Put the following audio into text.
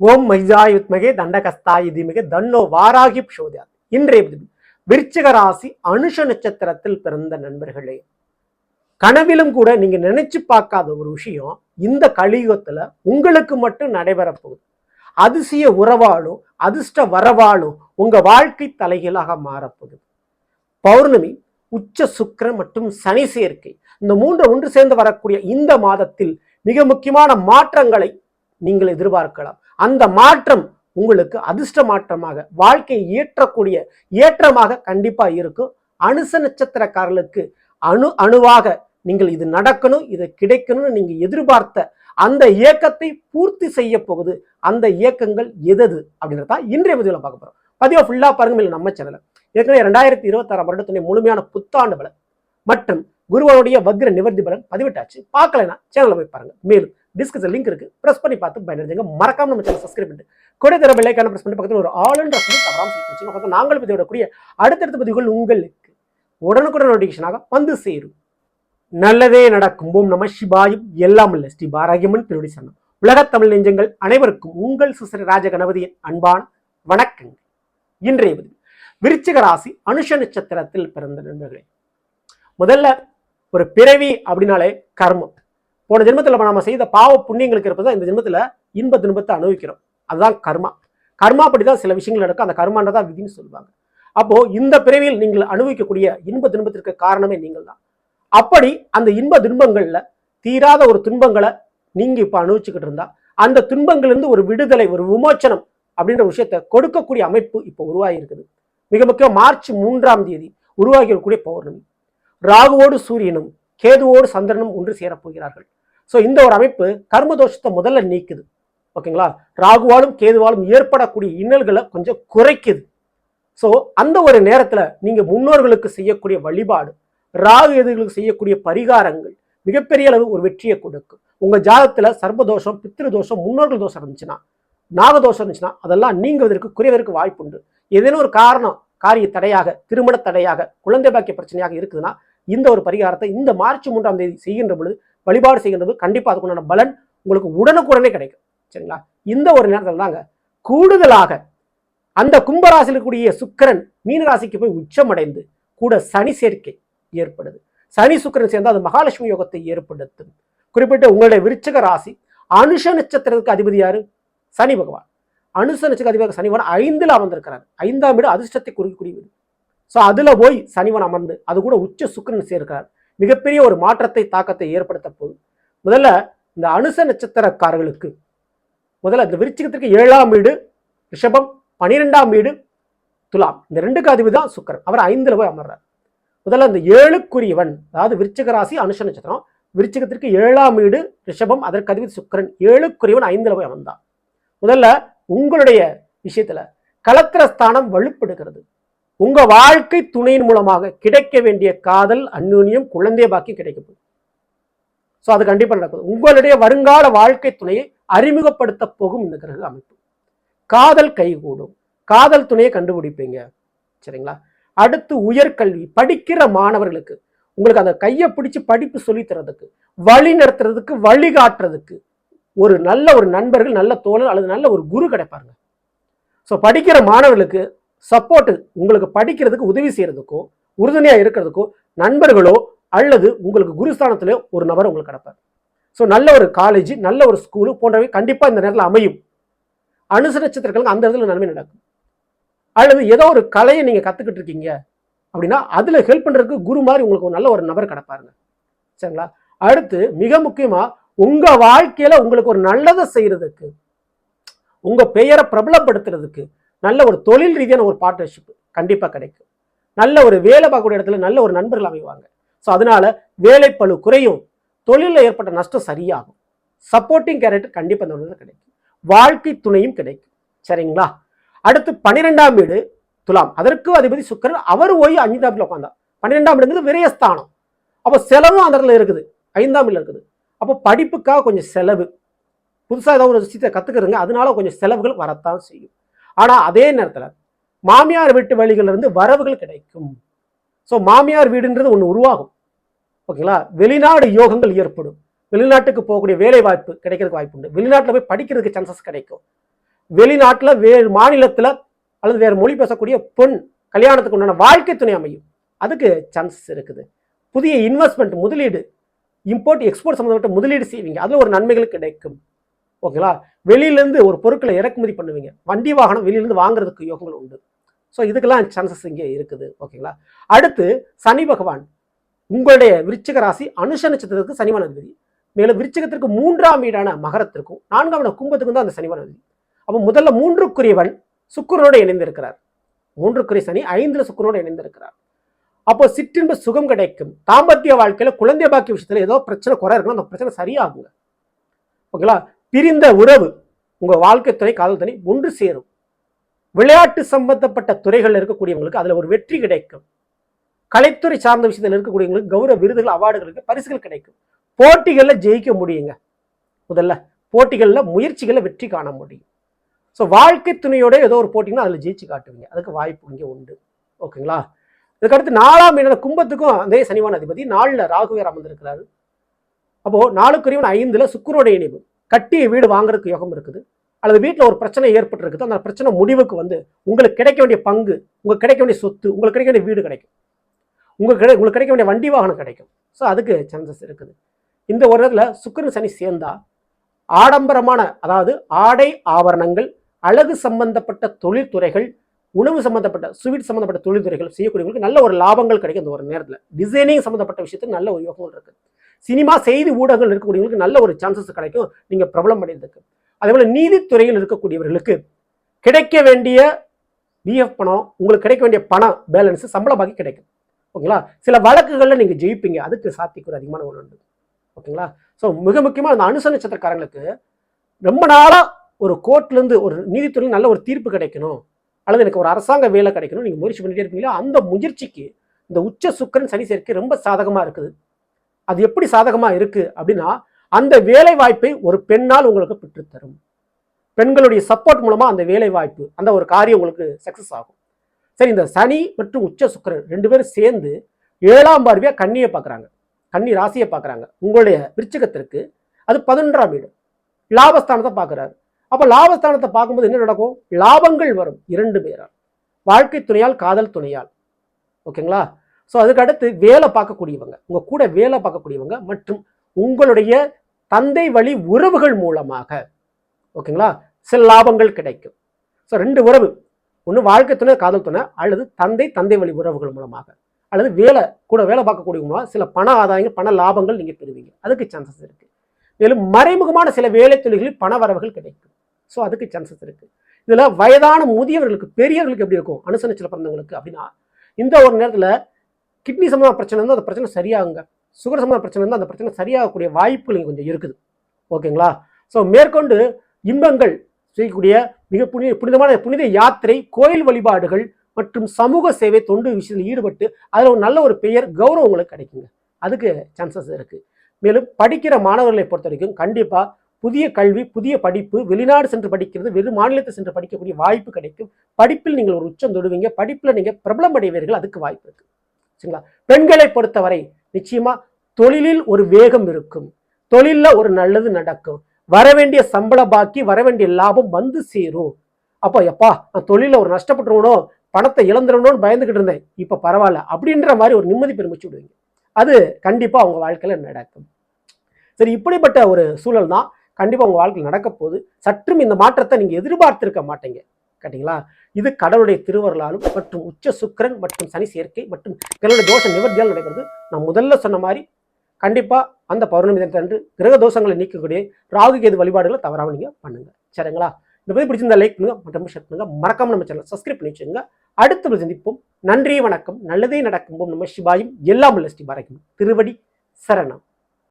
ஓம் மைஜாயுத்மகே தண்டகஸ்தாயி தீமகே தன்னோ வாராகி சோதியார். இன்றைய விருச்சிக ராசி அனுஷ நட்சத்திரத்தில் பிறந்த நண்பர்களே, கனவிலும் கூட நீங்க நினைச்சு பார்க்காத ஒரு விஷயம் இந்த கலியுகத்துல உங்களுக்கு மட்டும் நடைபெற போகுது. அதிசய உறவாலும் அதிர்ஷ்ட வரவாலும் உங்க வாழ்க்கை தலைகீழாக மாறப்போகுது. பௌர்ணமி, உச்ச சுக்கிரன் மற்றும் சனி சேர்க்கை, இந்த மூன்று ஒன்று சேர்ந்து வரக்கூடிய இந்த மாதத்தில் மிக முக்கியமான மாற்றங்களை நீங்கள் எதிர்பார்க்கலாம். அந்த மாற்றம் உங்களுக்கு அதிர்ஷ்ட மாற்றமாக வாழ்க்கையை ஏற்றக்கூடிய ஏற்றமாக கண்டிப்பா இருக்கும். அனுச நட்சத்திரக்காரர்களுக்கு அணுவாக நீங்கள் இது நடக்கணும், இது கிடைக்கணும்னு நீங்க எதிர்பார்த்த அந்த இயக்கத்தை பூர்த்தி செய்ய போகுது. அந்த இயக்கங்கள் எது அப்படின்றதா இன்றைய பதிவில் பார்க்க போறோம். பதிவை ஃபுல்லா பாருங்க. நம்ம சேனல ஏற்கனவே 2026 வருடத்துடைய முழுமையான புத்தாண்டு பலன் மற்றும் குருவனுடைய வக்ர நிவர்த்தி பலன் பதிவிட்டாச்சு. பார்க்கலன்னா சேனலை போய் பாருங்க. மேலும் டிஸ்கிரிப்ஷன் லிங்க் இருக்கு, பிரஸ் பண்ணி பார்த்து பயனடைங்க. மறக்காம நம்ம சேனல் சப்ஸ்கிரைப் பண்ணிட்டு கூட தர பெல் ஐகானை பிரஸ் பண்ணி பக்கத்தில் ஒரு ஆல் என்ற தவறாம செய்யுங்க. நாங்கள் பதிவிடக்கூடிய அடுத்தடுத்த பதிவுகள் உங்களுக்கு உடனுக்குடன் நோட்டிபிகேஷனாக வந்து சேரும். நல்லதே நடக்கும். ஓம் நம சிவாயும். எல்லாம் இல்ல ஸ்ரீ பாராகியம்மன் திருவடி சரணம். உலகத் தமிழ் நெஞ்சங்கள் அனைவருக்கும் உங்கள் சுசரி ராஜ கணபதியின் அன்பான வணக்கங்கள். இன்றைய பதிவு விருச்சிக ராசி அனுஷ நட்சத்திரத்தில் பிறந்த நண்பர்களே, முதல்ல ஒரு பிறவி அப்படின்னாலே கர்மம். போன ஜென்மத்தில் நம்ம செய்த பாவ புண்ணியங்களுக்கு இருப்பதான் இந்த ஜென்மத்தில் இன்ப துன்பத்தை அனுபவிக்கிறோம். அதுதான் கர்மா. கர்மா அப்படிதான் சில விஷயங்கள் நடக்கும். அந்த கர்மான்றதான் விதின்னு சொல்லுவாங்க. அப்போ இந்த பிறவியில் நீங்கள் அனுபவிக்கக்கூடிய இன்ப துன்பத்திற்கு காரணமே நீங்கள் தான். அப்படி அந்த இன்ப துன்பங்கள்ல தீராத ஒரு துன்பங்களை நீங்க இப்ப அனுபவிச்சுக்கிட்டு இருந்தா அந்த துன்பங்கள்ல இருந்து ஒரு விடுதலை, ஒரு விமோச்சனம் அப்படின்ற விஷயத்தை கொடுக்கக்கூடிய அமைப்பு இப்ப உருவாகி இருக்குது. மிக முக்கியம் மார்ச் 3ஆம் தேதி உருவாகி இருக்கக்கூடிய பௌர்ணமி, ராகுவோடு சூரியனும் கேதுவோடு சந்திரனும் ஒன்று சேரப்போகிறார்கள். ஸோ இந்த ஒரு அமைப்பு கர்மதோஷத்தை முதல்ல நீக்குது. ஓகேங்களா? ராகுவாலும் கேதுவாலும் ஏற்படக்கூடிய இன்னல்களை கொஞ்சம் குறைக்குது. ஸோ அந்த ஒரு நேரத்துல நீங்க முன்னோர்களுக்கு செய்யக்கூடிய வழிபாடு, ராகு எதிர்களுக்கு செய்யக்கூடிய பரிகாரங்கள் மிகப்பெரிய அளவு ஒரு வெற்றியை கொடுக்கும். உங்க ஜாதகத்துல சர்பதோஷம், பித்ருதோஷம், முன்னோர்கள் தோஷம் இருந்துச்சுன்னா, நாகதோஷம் இருந்துச்சுன்னா அதெல்லாம் நீங்குவதற்கு குறைவதற்கு வாய்ப்பு உண்டு. ஏதேனும் ஒரு காரணம், காரிய தடையாக, திருமண தடையாக, குழந்தை பாக்கிய பிரச்சனையாக இருக்குதுன்னா இந்த ஒரு பரிகாரத்தை இந்த மார்ச் 3ஆம் தேதி செய்கின்ற பொழுது, வழிபாடு செய்கின்ற பொழுது கண்டிப்பா அதுக்குண்டான பலன் உங்களுக்கு உடனுக்குடனே கிடைக்கும். சரிங்களா? இந்த ஒரு நேரத்தில் தாங்க கூடுதலாக அந்த கும்பராசியில் இருக்கக்கூடிய சுக்கிரன் மீனராசிக்கு போய் உச்சமடைந்து கூட சனி சேர்க்கை ஏற்படுது. சனி சுக்கிரன் சேர்ந்தால் அது மகாலட்சுமி யோகத்தை ஏற்படுத்தும். குறிப்பிட்ட உங்களுடைய விருச்சிக ராசி அனுஷ நட்சத்திரத்துக்கு அதிபதி யாரு? சனி பகவான். அனுஷ நட்சத்திர அதிபதி சனிவன் 5ல் அமர்ந்திருக்கிறார். 5ஆம் வீடு அதிர்ஷ்டத்தை குறிக்கக்கூடிய வீடு. ஸோ அதுல போய் சனிவன் அமர்ந்து அது கூட உச்ச சுக்கிரன் சேர்க்கிறார். மிகப்பெரிய ஒரு மாற்றத்தை, தாக்கத்தை ஏற்படுத்த போகுது. முதல்ல இந்த அனுஷ நட்சத்திரக்காரர்களுக்கு முதல்ல இந்த விருச்சிகத்திற்கு 7ஆம் வீடு ரிஷபம், 12ஆம் வீடு துலாம், இந்த 2க்கு அதிபதி தான் சுக்கிரன். அவர் 5ல் போய் அமர்றார். முதல்ல இந்த 7க்குரியவன், அதாவது விருச்சிக ராசி அனுஷ நட்சத்திரம், விருச்சிகத்திற்கு 7ஆம் வீடு ரிஷபம், அதற்கு அதிபதி சுக்கிரன், 7க்குரியவன் 5ல் போய் அமர்ந்தான். முதல்ல உங்களுடைய விஷயத்துல கலத்திரஸ்தானம் வலுப்படுகிறது. உங்க வாழ்க்கை துணையின் மூலமாக கிடைக்க வேண்டிய காதல், அந்யோன்யம், குழந்தை பாக்கி கிடைக்கும். ஸோ அது கண்டிப்பா நடக்குது. உங்களுடைய வருங்கால வாழ்க்கை துணையை அறிமுகப்படுத்த போகும் இந்த கிரக அமைப்பு. காதல் கைகூடும், காதல் துணையை கண்டுபிடிப்பீங்க. சரிங்களா? அடுத்து உயர்கல்வி படிக்கிற மாணவர்களுக்கு உங்களுக்கு அந்த கையை பிடிச்சி படிப்பு சொல்லி தரதுக்கு, வழி நடத்துறதுக்கு, வழிகாட்டுறதுக்கு ஒரு நல்ல ஒரு நண்பர்கள், நல்ல தோழர் அல்லது நல்ல ஒரு குரு கிடைப்பாருங்க. ஸோ படிக்கிற மாணவர்களுக்கு சப்போர்ட், உங்களுக்கு படிக்கிறதுக்கு உதவி செய்யறதுக்கும் உறுதுணையா இருக்கிறதுக்கும் நண்பர்களோ அல்லது உங்களுக்கு குருஸ்தானத்திலே ஒரு நபர் உங்களுக்கு கிடைப்பார். ஸோ நல்ல ஒரு காலேஜ், நல்ல ஒரு ஸ்கூலு போன்றவை கண்டிப்பா இந்த நேரத்தில் அமையும். அனுச நட்சத்திரங்களுக்கு அந்த இடத்துல நன்மை நடக்கும். அல்லது ஏதோ ஒரு கலையை நீங்க கத்துக்கிட்டு இருக்கீங்க அப்படின்னா அதுல ஹெல்ப் பண்றதுக்கு குரு மாதிரி உங்களுக்கு ஒரு நல்ல ஒரு நபர் கிடைப்பாருங்க. சரிங்களா? அடுத்து மிக முக்கியமா உங்க வாழ்க்கையில உங்களுக்கு ஒரு நல்லதை செய்யறதுக்கு, உங்க பெயரை பிரபலப்படுத்துறதுக்கு நல்ல ஒரு தொழில் ரீதியான ஒரு பார்ட்னர்ஷிப் கண்டிப்பா கிடைக்கும். நல்ல ஒரு வேலை பார்க்கக்கூடிய இடத்துல நல்ல ஒரு நண்பர்கள் அமைவாங்க. ஸோ அதனால வேலைப்பளு குறையும், தொழிலில் ஏற்பட்ட நஷ்டம் சரியாகும். சப்போர்ட்டிங் கேரக்டர் கண்டிப்பா இந்த ஒன்று கிடைக்கும். வாழ்க்கை துணையும் கிடைக்கும். சரிங்களா? அடுத்து 12ஆம் வீடு துலாம், அதற்கு அதிபதி சுக்கிரன், அவர் போய் 5ஆம் வீட்டில் உட்காந்தா. 12ஆம் வீடுங்கிறது விரயஸ்தானம். அப்போ செலவும் அந்த இடத்துல இருக்குது, 5ஆம் வீட்டில் இருக்குது. அப்போ படிப்புக்காக கொஞ்சம் செலவு, புதுசாக ஏதாவது ஒரு விஷயத்தை கற்றுக்கிறதுங்க, அதனால கொஞ்சம் செலவுகள் வரத்தான் செய்யும். ஆனால் அதே நேரத்தில் மாமியார் வீட்டு வழிகள் இருந்து வரவுகள் கிடைக்கும். ஸோ மாமியார் வீடுன்றது ஒன்று உருவாகும். ஓகேங்களா? வெளிநாடு யோகங்கள் ஏற்படும். வெளிநாட்டுக்கு போகக்கூடிய வேலை வாய்ப்பு கிடைக்கிறதுக்கு வாய்ப்பு உண்டு. வெளிநாட்டில் போய் படிக்கிறதுக்கு சான்சஸ் கிடைக்கும். வெளிநாட்டுல வேறு மாநிலத்துல அல்லது வேறு மொழி பேசக்கூடிய பெண் கல்யாணத்துக்கு உண்டான வாழ்க்கை துணை அமையும், அதுக்கு சான்சஸ் இருக்குது. புதிய இன்வெஸ்ட்மெண்ட் முதலீடு, இம்போர்ட் எக்ஸ்போர்ட் சம்பந்தப்பட்ட முதலீடு செய்வீங்க, அதுல ஒரு நன்மைகள் கிடைக்கும். ஓகேங்களா? வெளியிலேருந்து ஒரு பொருட்களை இறக்குமதி பண்ணுவீங்க, வண்டி வாகனம் வெளியிலேருந்து வாங்குறதுக்கு யோகங்கள் உண்டு. ஸோ இதுக்கெல்லாம் சான்சஸ் இங்கே இருக்குது. ஓகேங்களா? அடுத்து சனி பகவான் உங்களுடைய விருச்சிக ராசி அனுஷ நட்சத்திரத்துக்கு சனிவான அதிபதி. மேலும் விருச்சிகத்திற்கு 3ஆம் வீடான மகரத்திற்கும் 4ஆம் வீடான கும்பத்துக்கும் தான் அந்த சனிவான அதிபதி. அப்போ முதல்ல 3க்குரியவன் சுக்கிரனோடு இணைந்திருக்கிறார். 3க்குரிய சனி 5ல் சுக்கிரனோடு இணைந்திருக்கிறார். அப்போ சிற்றின்ப சுகம் கிடைக்கும். தாம்பத்திய வாழ்க்கையில குழந்தை பாக்கிய விஷயத்துல ஏதோ பிரச்சனை குறை இருக்கணும், அந்த பிரச்சனை சரியாகுங்க. ஓகேங்களா? பிரிந்த உறவு உங்க வாழ்க்கை துணை காதல் துணை ஒன்று சேரும். விளையாட்டு சம்பந்தப்பட்ட துறைகள் இருக்கக்கூடியவங்களுக்கு அதுல ஒரு வெற்றி கிடைக்கும். கலைத்துறை சார்ந்த விஷயத்தில் இருக்கக்கூடியவங்களுக்கு கௌரவ விருதுகள் அவார்டுகளுக்கு பரிசுகள் கிடைக்கும். போட்டிகள்ல ஜெயிக்க முடியுங்க. முதல்ல போட்டிகள்ல முயற்சிகள்ல வெற்றி காண முடியும். ஸோ வாழ்க்கை துணையோட ஏதோ ஒரு போட்டிங்கன்னா அதில் ஜெயிச்சு காட்டுவீங்க, அதுக்கு வாய்ப்பு இங்கே உண்டு. ஓகேங்களா? இதுக்கடுத்து 4ஆம் வீடான கும்பத்துக்கும் அதே சனிவான அதிபதி 4ல் ராகுவேர் அமர்ந்திருக்கிறாரு. அப்போ 4க்குரியவன் 5ல் சுக்கிரனோட இணைவு. கட்டிய வீடு வாங்குறதுக்கு யோகம் இருக்குது, அல்லது வீட்டில் ஒரு பிரச்சனை ஏற்பட்டிருக்குது, அந்த பிரச்சனை முடிவுக்கு வந்து உங்களுக்கு கிடைக்க வேண்டிய பங்கு, உங்களுக்கு கிடைக்க வேண்டிய சொத்து, உங்களுக்கு கிடைக்க வேண்டிய வீடு கிடைக்கும், உங்களுக்கு கிடைக்க வேண்டிய வண்டி வாகனம் கிடைக்கும். ஸோ அதுக்கு சான்சஸ் இருக்குது. இந்த ஒரு இடத்துல சுக்கிரன் சனி சேர்ந்தா ஆடம்பரமான, அதாவது ஆடை ஆபரணங்கள், அழகு சம்பந்தப்பட்ட தொழில்துறைகள், உணவு சம்பந்தப்பட்ட ஸ்வீட் சம்பந்தப்பட்ட தொழில்துறைகள் செய்யக்கூடியவங்களுக்கு நல்ல ஒரு லாபங்கள் கிடைக்கும். இந்த ஒரு நேரத்தில் டிசைனிங் சம்பந்தப்பட்ட விஷயத்துக்கு நல்ல ஒரு யோகங்கள் இருக்கு. சினிமா செய்தி ஊடகங்கள் இருக்கக்கூடியவங்களுக்கு நல்ல ஒரு சான்சஸ் கிடைக்கும், நீங்க பிரபலம் அடைந்ததுக்கு. அதே போல நீதித்துறையில் இருக்கக்கூடியவர்களுக்கு கிடைக்க வேண்டிய பிஎஃப் பணம், உங்களுக்கு கிடைக்க வேண்டிய பணம் பேலன்ஸ் சம்பள பாக்கி கிடைக்கும். ஓகேங்களா? சில வழக்குகள்ல நீங்க ஜெயிப்பீங்க, அதுக்கு சாத்தியக்கூறு அதிகமான ஒரு உண்டு. ஓகேங்களா? ஸோ மிக முக்கியமாக அந்த அனுச நட்சத்திரக்காரங்களுக்கு ரொம்ப நாளா ஒரு கோர்ட்ல இருந்து ஒரு நீதித்துறையில் நல்ல ஒரு தீர்ப்பு கிடைக்கணும், அல்லது எனக்கு ஒரு அரசாங்க வேலை கிடைக்கணும், நீங்க முயற்சி பண்ணிட்டே இருப்பீங்களா, அந்த முயற்சிக்கு இந்த உச்ச சுக்கிரன் சனி சேர்க்கை ரொம்ப சாதகமா இருக்குது. அது எப்படி சாதகமா இருக்கு அப்படின்னா, அந்த வேலை வாய்ப்பை ஒரு பெண்ணால் உங்களுக்கு பெற்றுத்தரும். பெண்களுடைய சப்போர்ட் மூலமா அந்த வேலை வாய்ப்பு, அந்த ஒரு காரியம் உங்களுக்கு சக்சஸ் ஆகும். சரி, இந்த சனி மற்றும் உச்ச சுக்கிரன் 2 பேரும் சேர்ந்து 7ஆம் பார்வையா கன்னியை பார்க்குறாங்க, கன்னி ராசியை பார்க்குறாங்க. உங்களுடைய விருச்சிகத்திற்கு அது 11ஆம் வீடு, லாபஸ்தானத்தை பார்க்குறாரு. அப்போ லாபஸ்தானத்தை பார்க்கும்போது என்ன நடக்கும்? லாபங்கள் வரும் 2 பேரால், வாழ்க்கை துணையால், காதல் துணையால். ஓகேங்களா? ஸோ அதுக்கு அடுத்து வேலை பார்க்கக்கூடியவங்க, உங்க கூட வேலை பார்க்கக்கூடியவங்க மற்றும் உங்களுடைய தந்தை வழி உறவுகள் மூலமாக, ஓகேங்களா, சில லாபங்கள் கிடைக்கும். ஸோ 2 உறவு, ஒன்று வாழ்க்கை துணை காதல் துணை, அல்லது தந்தை வழி உறவுகள் மூலமாக, அல்லது கூட வேலை பார்க்கக்கூடியவங்க சில பண ஆதாயங்கள், பண லாபங்கள் நீங்க பெறுவீங்க, அதுக்கு சான்சஸ் இருக்கு. மேலும் மறைமுகமான சில வேலை தொழில்களில் பண வரவுகள் கிடைக்கும். ஸோ அதுக்கு சான்சஸ் இருக்கு. இதுல வயதான முதியவர்களுக்கு, பெரியவர்களுக்கு எப்படி இருக்கும் அனுச நட்சத்திரம் பிறந்தவங்களுக்கு அப்படின்னா, இந்த ஒரு நேரத்தில் கிட்னி சம்பந்தமான பிரச்சனை இருந்தால் அந்த பிரச்சனை சரியாகுங்க, சுகர் சம்பந்தமான பிரச்சனை இருந்தால் அந்த பிரச்சனை சரியாகக்கூடிய வாய்ப்புகள் கொஞ்சம் இருக்குது. ஓகேங்களா? ஸோ மேற்கொண்டு இன்பங்கள் செய்யக்கூடிய மிக புனிதமான புனித யாத்திரை, கோயில் வழிபாடுகள் மற்றும் சமூக சேவை தொண்டு விஷயத்தில் ஈடுபட்டு அதில் ஒரு நல்ல ஒரு பெயர் கௌரவம் உங்களுக்கு கிடைக்குங்க, அதுக்கு சான்சஸ் இருக்கு. மேலும் படிக்கிற மாணவர்களை பொறுத்த வரைக்கும் கண்டிப்பா புதிய கல்வி, புதிய படிப்பு, வெளிநாடு சென்று படிக்கிறது, வெறு மாநிலத்தை சென்று படிக்கக்கூடிய வாய்ப்பு கிடைக்கும். படிப்பில் நீங்கள் ஒரு உச்சம் தொடுவீங்க, படிப்புல நீங்க பிரபலம் அடைவீர்கள், அதுக்கு வாய்ப்பு இருக்கு. சரிங்களா? பெண்களை பொறுத்தவரை நிச்சயமா தொழிலில் ஒரு வேகம் இருக்கும், தொழில்ல ஒரு நல்லது நடக்கும், வரவேண்டிய சம்பள பாக்கி, வரவேண்டிய லாபம் வந்து சேரும். அப்போ எப்பா நான் தொழில ஒரு நஷ்டப்பட்டுருவனோ, பணத்தை இழந்துடணும்னு பயந்துகிட்டு இருந்தேன், இப்ப பரவாயில்ல அப்படின்ற மாதிரி ஒரு நிம்மதி பெருமிச்சு விடுவீங்க, அது கண்டிப்பா உங்க வாழ்க்கையில நடக்கும். சரி, இப்படிப்பட்ட ஒரு சூழல் தான் கண்டிப்பா உங்க வாழ்க்கையில் நடக்க போகுது. சற்றும் இந்த மாற்றத்தை நீங்க எதிர்பார்த்திருக்க மாட்டீங்க, கேட்டீங்களா? இது கடவுளுடைய திருவருளாலும் மற்றும் உச்ச சுக்கிரன் மற்றும் சனி சேர்க்கை மற்றும் கிரக தோஷ நிவர்த்தியால் நடைபெறுது. நான் முதல்ல சொன்ன மாதிரி கண்டிப்பா அந்த பௌர்ணமி தினத்தன்று கிரக தோஷங்களை நீக்கக்கூடிய ராகு கேது வழிபாடுகளை தவறாம நீங்க பண்ணுங்க. சரிங்களா? இந்த பத்தி பிடிச்சிருந்தா லைக் பண்ணுங்க, மற்றும் ஷேர் பண்ணுங்க, மறக்காம நம்ம சேனல் சப்ஸ்கிரைப் பண்ணி வச்சுங்க. அடுத்த சந்திப்போம். நன்றி, வணக்கம். நல்லதே நடக்கும். நம்ம சிவாயும் எல்லாம் உள்ள ஸ்ரீ பாரதிக்கும் திருவடி சரணம்.